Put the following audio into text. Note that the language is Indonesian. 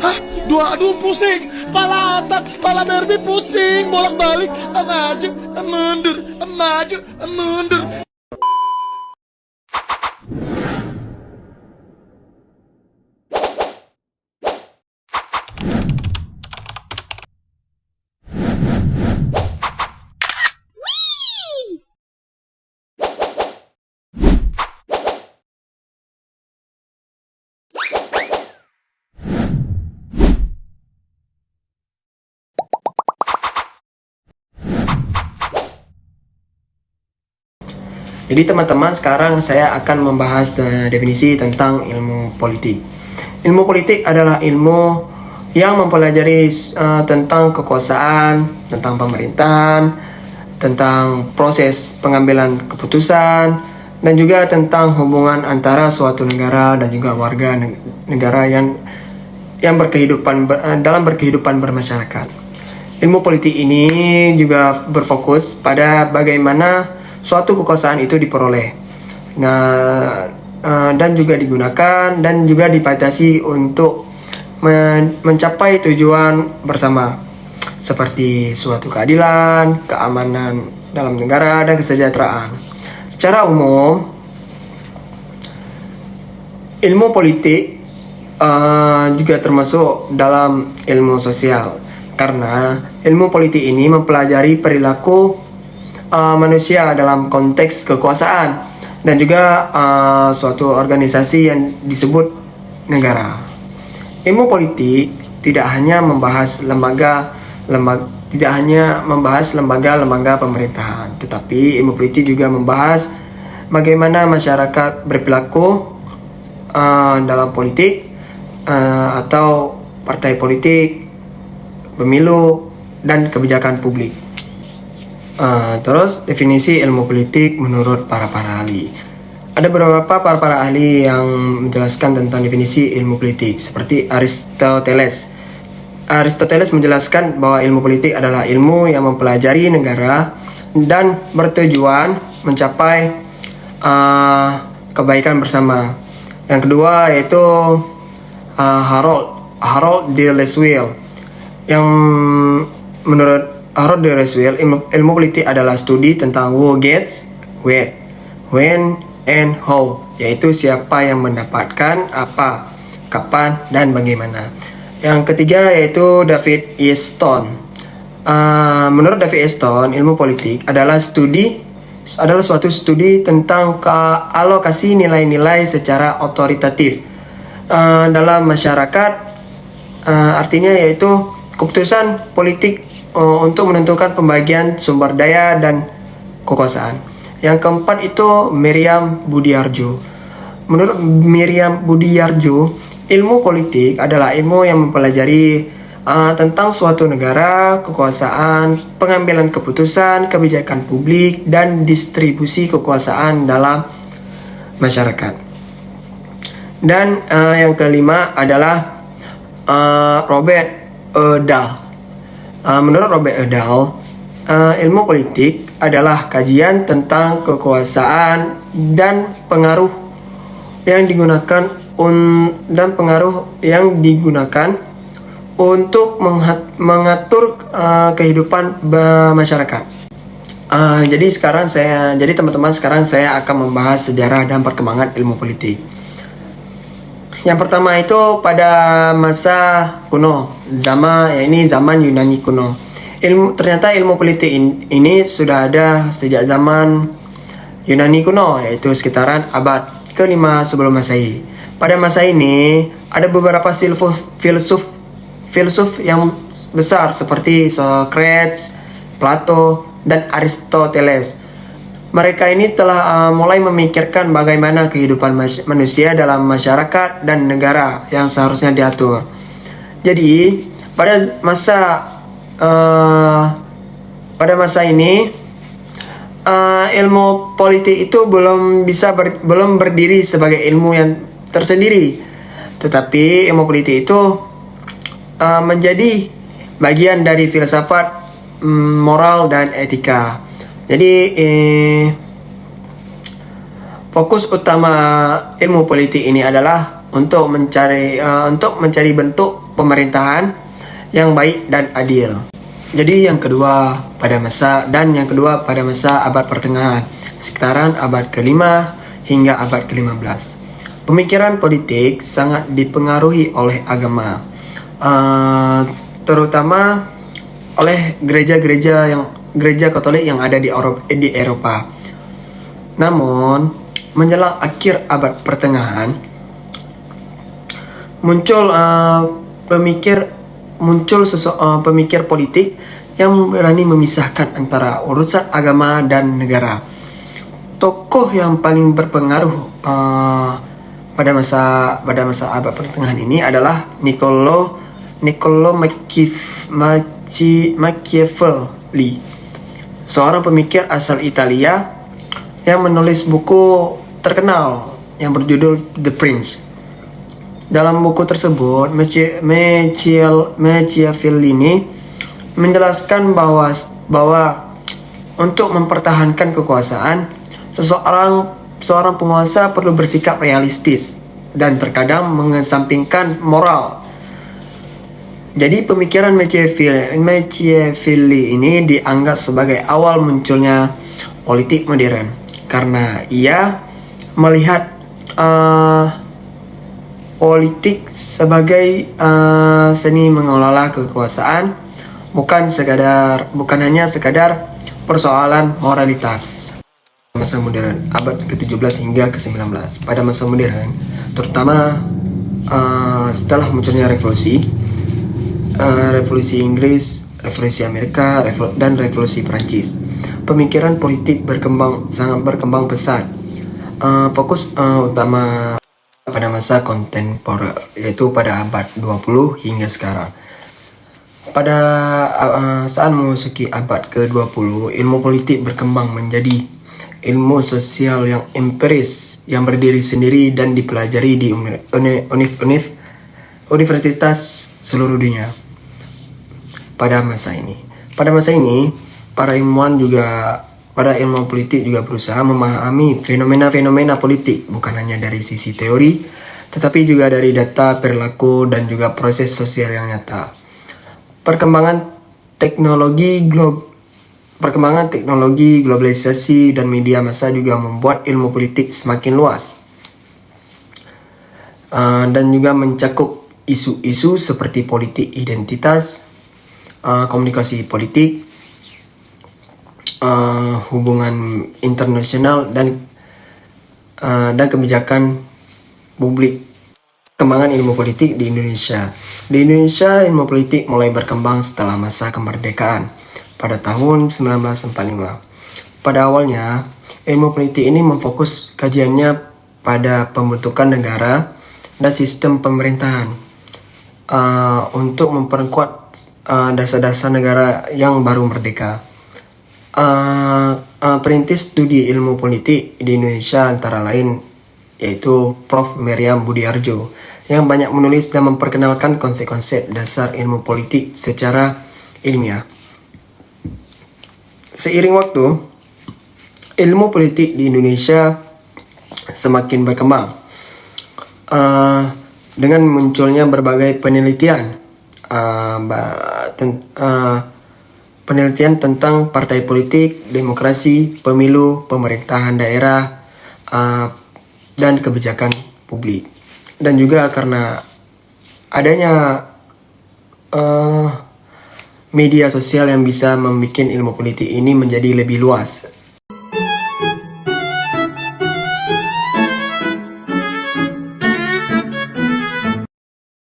Hah? Aduh pusing. Pala otak, pala Barbie pusing. Bolak-balik. Maju, mundur. Maju, mundur. Jadi teman-teman, sekarang saya akan membahas definisi tentang ilmu politik. Ilmu politik adalah ilmu yang mempelajari tentang kekuasaan, tentang pemerintahan, tentang proses pengambilan keputusan, dan juga tentang hubungan antara suatu negara dan juga warga negara yang dalam berkehidupan bermasyarakat. Ilmu politik ini juga berfokus pada bagaimana suatu kekuasaan itu diperoleh, dan juga digunakan dan juga dibatasi untuk mencapai tujuan bersama, seperti suatu keadilan, keamanan dalam negara, dan kesejahteraan. Secara umum, ilmu politik juga termasuk dalam ilmu sosial, karena ilmu politik ini mempelajari perilaku manusia dalam konteks kekuasaan dan juga suatu organisasi yang disebut negara. Ilmu politik tidak hanya membahas lembaga pemerintahan, tetapi ilmu politik juga membahas bagaimana masyarakat berperilaku dalam politik atau partai politik, pemilu, dan kebijakan publik. Terus definisi ilmu politik menurut para ahli. Ada beberapa para ahli yang menjelaskan tentang definisi ilmu politik, seperti Aristoteles. Aristoteles menjelaskan bahwa ilmu politik adalah ilmu yang mempelajari negara dan bertujuan mencapai kebaikan bersama. Yang kedua yaitu Harold de Leswil, yang menurut Harold de Leswil, ilmu politik adalah studi tentang who gets what, when, and how, yaitu siapa yang mendapatkan apa, kapan, dan bagaimana. Yang ketiga yaitu David E. Stone. Menurut David E. Stone, ilmu politik adalah suatu studi tentang alokasi nilai-nilai secara otoritatif dalam masyarakat. Artinya yaitu keputusan politik untuk menentukan pembagian sumber daya dan kekuasaan. Yang keempat itu Miriam Budiarjo. Menurut Miriam Budiarjo, ilmu politik adalah ilmu yang mempelajari tentang suatu negara, kekuasaan, pengambilan keputusan, kebijakan publik, dan distribusi kekuasaan dalam masyarakat. Dan yang kelima adalah Robert Dahl. Menurut Robert Dahl, ilmu politik adalah kajian tentang kekuasaan dan pengaruh yang digunakan untuk mengatur kehidupan masyarakat. Jadi teman-teman, sekarang saya akan membahas sejarah dan perkembangan ilmu politik. Yang pertama itu pada masa kuno, zaman Yunani kuno. Ternyata ilmu politik ini sudah ada sejak zaman Yunani kuno, yaitu sekitaran abad ke-5 sebelum Masehi. Pada masa ini ada beberapa filsuf yang besar seperti Socrates, Plato, dan Aristoteles. Mereka ini telah mulai memikirkan bagaimana kehidupan manusia dalam masyarakat dan negara yang seharusnya diatur. Jadi pada masa ini ilmu politik itu belum berdiri sebagai ilmu yang tersendiri, tetapi ilmu politik itu menjadi bagian dari filsafat moral dan etika. Jadi fokus utama ilmu politik ini adalah untuk mencari bentuk pemerintahan yang baik dan adil. Jadi yang kedua pada masa abad pertengahan, sekitaran abad ke-5 hingga abad ke-15. Pemikiran politik sangat dipengaruhi oleh agama, terutama oleh gereja Katolik yang ada di Eropa. Namun, menjelang akhir abad pertengahan, muncul pemikir politik yang berani memisahkan antara urusan agama dan negara. Tokoh yang paling berpengaruh pada masa abad pertengahan ini adalah Niccolo Machiavelli, seorang pemikir asal Italia yang menulis buku terkenal yang berjudul The Prince. Dalam buku tersebut, Machiavelli ini menjelaskan bahwa untuk mempertahankan kekuasaan, seorang penguasa perlu bersikap realistis dan terkadang mengesampingkan moral. Jadi pemikiran Machiavelli ini dianggap sebagai awal munculnya politik modern, karena ia melihat politik sebagai seni mengelola kekuasaan, bukan hanya sekadar persoalan moralitas. Masa modern, abad ke-17 hingga ke-19. Pada masa modern, terutama setelah munculnya revolusi Inggris, revolusi Amerika, dan revolusi Perancis, pemikiran politik sangat berkembang pesat. Fokus utama pada masa kontemporer, yaitu pada abad 20 hingga sekarang. Pada saat memasuki abad ke-20, ilmu politik berkembang menjadi ilmu sosial yang empiris, yang berdiri sendiri dan dipelajari di universitas seluruh dunia. Pada masa ini, para ilmuwan politik juga berusaha memahami fenomena-fenomena politik, bukan hanya dari sisi teori, tetapi juga dari data, perilaku, dan juga proses sosial yang nyata. Perkembangan teknologi, globalisasi, dan media massa juga membuat ilmu politik semakin luas, dan juga mencakup isu-isu seperti politik identitas, komunikasi politik, hubungan internasional, dan kebijakan publik. Perkembangan ilmu politik di Indonesia. Di Indonesia, ilmu politik mulai berkembang setelah masa kemerdekaan pada tahun 1945. Pada awalnya, ilmu politik ini memfokus kajiannya pada pembentukan negara dan sistem pemerintahan, untuk memperkuat dasar-dasar negara yang baru merdeka. Perintis studi ilmu politik di Indonesia antara lain yaitu Prof. Meriam Budiarjo, yang banyak menulis dan memperkenalkan konsep-konsep dasar ilmu politik secara ilmiah. Seiring waktu, ilmu politik di Indonesia semakin berkembang dengan munculnya berbagai penelitian tentang partai politik, demokrasi, pemilu, pemerintahan daerah, dan kebijakan publik. Dan juga karena adanya media sosial yang bisa membuat ilmu politik ini menjadi lebih luas